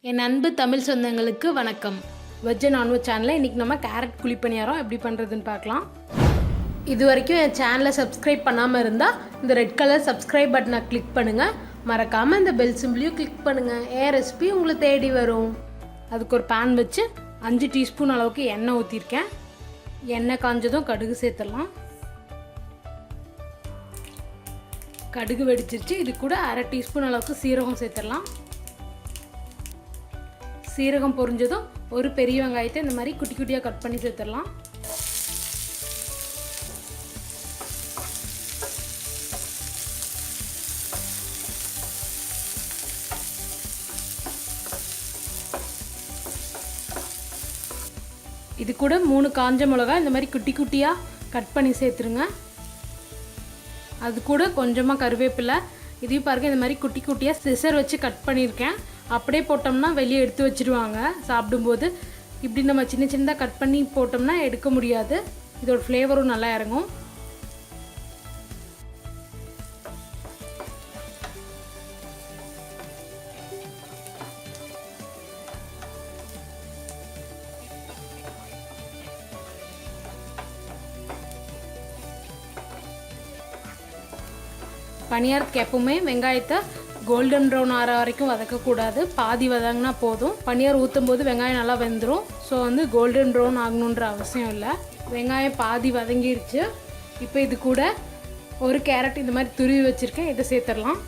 என் அன்பு தமிழ் சொந்தங்களுக்கு வணக்கம். வெஜ் அண்ட் நான்வெஜ் சேனலில் இன்றைக்கி நம்ம கேரட் குழி பணியாரம் எப்படி பண்ணுறதுன்னு பார்க்கலாம். இது வரைக்கும் என் சேனலை சப்ஸ்கிரைப் பண்ணாமல் இருந்தால் இந்த ரெட் கலர் சப்ஸ்கிரைப் பட்டனை கிளிக் பண்ணுங்கள். மறக்காமல் இந்த பெல் சிம்பிளையும் கிளிக் பண்ணுங்கள். என் ரெசிபி உங்களை தேடி வரும். அதுக்கு ஒரு பேன் வச்சு 5 டீஸ்பூன் அளவுக்கு எண்ணெய் ஊற்றிருக்கேன். எண்ணெய் காஞ்சதும் கடுகு சேர்த்துடலாம். கடுகு வெடிச்சிருச்சு. இது கூட 1/2 டீஸ்பூன் அளவுக்கு சீரகம் சேர்த்துடலாம். சீரகம் பொரிஞ்சதும் ஒரு பெரிய வெங்காயத்தை இந்த மாதிரி குட்டி குட்டியாக கட் பண்ணி சேர்த்துடலாம். இது கூட 3 காஞ்ச மிளகாய் இந்த மாதிரி குட்டி குட்டியாக கட் பண்ணி சேர்த்துருங்க. அது கூட கொஞ்சமாக கருவேப்பிலை, இதையும் பாருங்கள் இந்த மாதிரி குட்டி குட்டியாக சிசர் வச்சு கட் பண்ணியிருக்கேன். அப்படியே போட்டோம்னா வெளியே எடுத்து வச்சுருவாங்க சாப்பிடும்போது. இப்படி நம்ம சின்ன சின்னதாக கட் பண்ணி போட்டோம்னா எடுக்க முடியாது. இதோட ஃப்ளேவரும் நல்லா இறங்கும். பனியாரத்துக்கு எப்பவுமே வெங்காயத்தை கோல்டன் ப்ரௌன் ஆற வரைக்கும் வதக்கக்கூடாது. பாதி வதங்கினா போதும். பனியார் ஊற்றும் போது வெங்காயம் நல்லா வெந்துடும். ஸோ கோல்டன் ப்ரௌன் ஆகணுன்ற அவசியம் இல்லை. வெங்காயம் பாதி வதங்கிடுச்சு. இப்போ இது கூட ஒரு கேரட் இந்த மாதிரி துருவி வச்சுருக்கேன். இதை சேர்த்துடலாம்.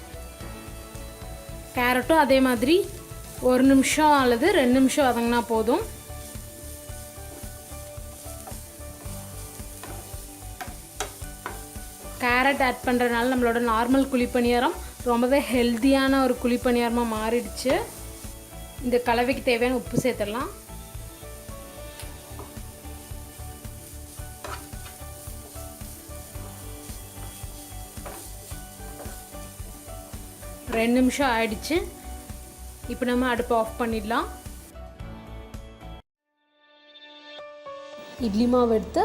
கேரட்டும் அதே மாதிரி 1 நிமிஷம் அல்லது 2 நிமிஷம் வதங்கினா போதும். கேரட் ஆட் பண்ணுறதுனால நம்மளோட நார்மல் குழி பணியாரம் ரொம்பவே ஹெல்த்தியான ஒரு குழி பணியாரமாக மாறிடுச்சு. இந்த கலவைக்கு தேவையான உப்பு சேர்த்துடலாம். ரெண்டு நிமிஷம் ஆயிடுச்சு. இப்போ நம்ம அடுப்பை ஆஃப் பண்ணிடலாம். இட்லி மாவு எடுத்து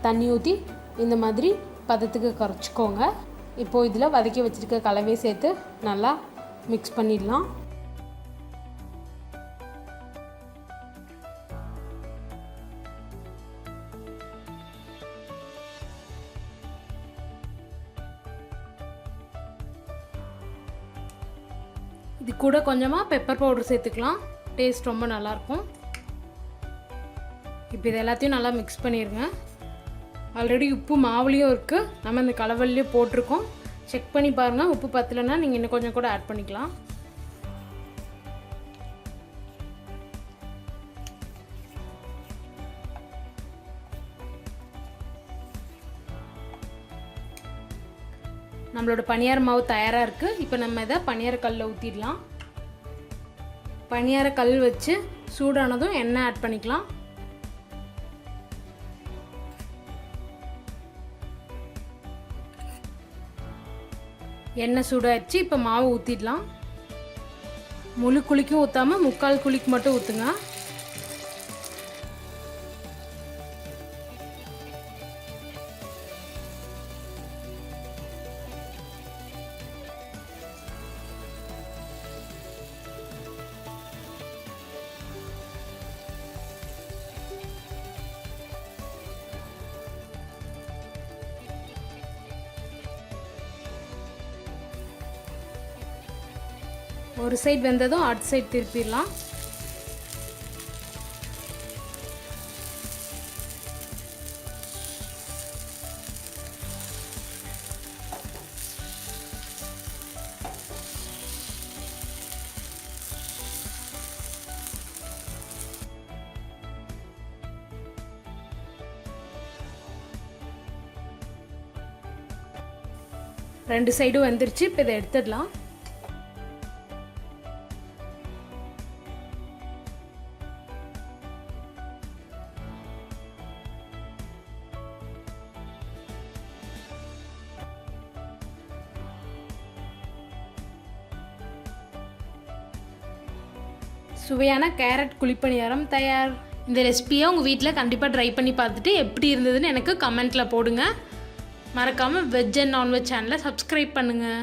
தண்ணி ஊற்றி இந்த மாதிரி பதத்துக்கு கரைச்சிக்கோங்க. இப்போது இதில் வதக்கி வச்சுருக்க கலவையை சேர்த்து நல்லா மிக்ஸ் பண்ணிடலாம். இது கூட கொஞ்சமாக பெப்பர் பவுடர் சேர்த்துக்கலாம். டேஸ்ட் ரொம்ப நல்லாயிருக்கும். இப்போ இது எல்லாத்தையும் நல்லா மிக்ஸ் பண்ணிடுங்க. ஆல்ரெடி உப்பு மாவுலேயும் இருக்குது, நம்ம இந்த கலவையிலேயே போட்டிருக்கோம். செக் பண்ணி பாருங்கள். உப்பு பத்தலைன்னா நீங்கள் இன்னும் கொஞ்சம் கூட ஆட் பண்ணிக்கலாம். நம்மளோட பனியார மாவு தயாராக இருக்குது. இப்போ நம்ம இதை பனியார கல்லில் ஊற்றிடலாம். பனியார கல் வச்சு சூடானதும் எண்ணெய் ஆட் பண்ணிக்கலாம். எண்ணெய் சூடாகிடுச்சு. இப்போ மாவு ஊற்றிடலாம். முழு குழிக்கும் ஊற்றாமல் 3/4 குழிக்கு மட்டும் ஊற்றுங்க. ஒரு சைடு வெந்ததும் அடுத்த சைடு திருப்பிடலாம். ரெண்டு சைடும் வெந்துருச்சு. இப்போ இதை எடுத்துடலாம். சுவையான கேரட் குழி பணியாரம் தயார். இந்த ரெசிபியை உங்கள் வீட்டில் கண்டிப்பாக ட்ரை பண்ணி பார்த்துட்டு எப்படி இருந்ததுன்னு எனக்கு கமெண்ட்டில் போடுங்க. மறக்காமல் வெஜ் அண்ட் நான்வெஜ் சேனலை சப்ஸ்கிரைப் பண்ணுங்கள்.